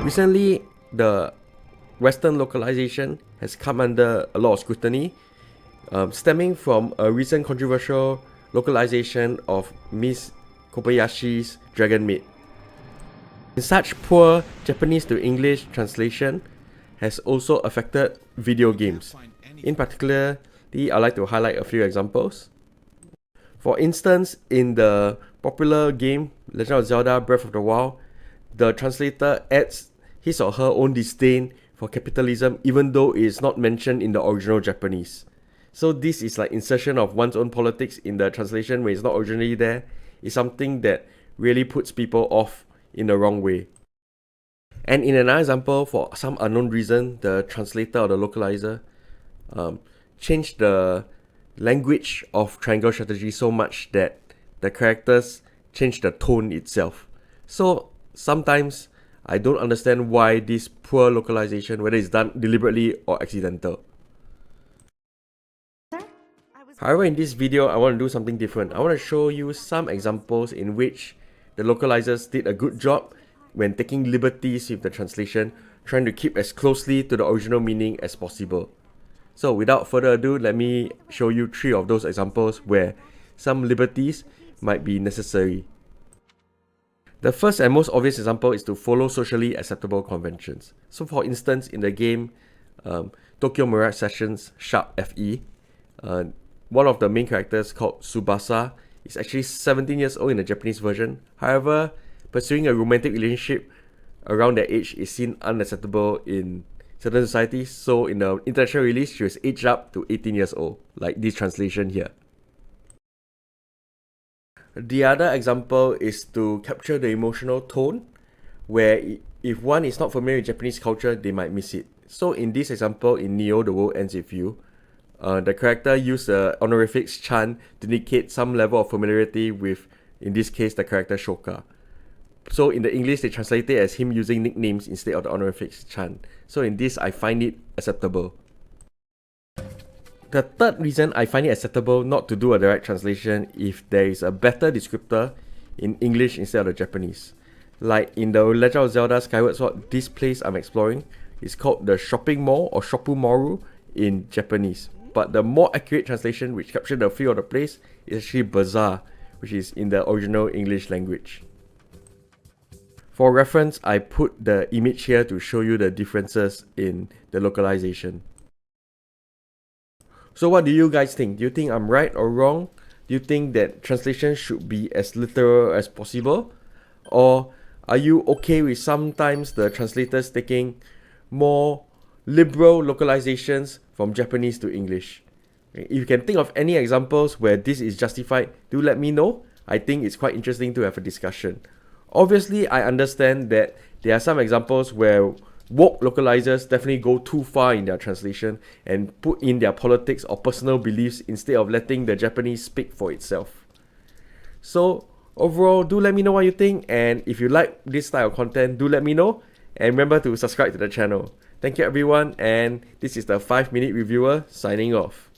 Recently, the Western localization has come under a lot of scrutiny, stemming from a recent controversial localization of Miss Kobayashi's Dragon Maid. In such poor Japanese to English translation has also affected video games. In particular, I'd like to highlight a few examples. For instance, in the popular game Legend of Zelda Breath of the Wild, the translator adds his or her own disdain for capitalism even though it is not mentioned in the original Japanese. So this is like insertion of one's own politics in the translation when it's not originally there, is something that really puts people off in the wrong way. And in another example, for some unknown reason, the translator or the localizer changed the language of Triangle Strategy so much that the characters changed the tone itself. So sometimes I don't understand why this poor localization, whether it's done deliberately or accidental. However, in this video, I want to do something different. I want to show you some examples in which the localizers did a good job when taking liberties with the translation, trying to keep as closely to the original meaning as possible. So without further ado, let me show you 3 of those examples where some liberties might be necessary. The first and most obvious example is to follow socially acceptable conventions. So for instance, in the game Tokyo Mirage Sessions Sharp FE, one of the main characters called Tsubasa is actually 17 years old in the Japanese version. However, pursuing a romantic relationship around that age is seen unacceptable in certain societies. So in the international release, she was aged up to 18 years old, like this translation here. The other example is to capture the emotional tone, where if one is not familiar with Japanese culture, they might miss it. So in this example, in Neo, The World Ends With You, the character used the honorifics Chan to indicate some level of familiarity with, in this case, the character Shoka. So in the English, they translate it as him using nicknames instead of the honorifics Chan. So in this, I find it acceptable. The third reason I find it acceptable not to do a direct translation if there is a better descriptor in English instead of the Japanese. Like in the Legend of Zelda Skyward Sword, this place I'm exploring is called the shopping mall or Shoppumoru in Japanese. But the more accurate translation, which captures the feel of the place, is actually bazaar, which is in the original English language. For reference, I put the image here to show you the differences in the localization. So what do you guys think? Do you think I'm right or wrong? Do you think that translation should be as literal as possible? Or are you okay with sometimes the translators taking more liberal localizations from Japanese to English? If you can think of any examples where this is justified, do let me know. I think it's quite interesting to have a discussion. Obviously, I understand that there are some examples where woke localizers definitely go too far in their translation and put in their politics or personal beliefs instead of letting the Japanese speak for itself. So overall, do let me know what you think, and if you like this style of content, do let me know, and remember to subscribe to the channel. Thank you everyone, and this is the 5-Minute Reviewer signing off.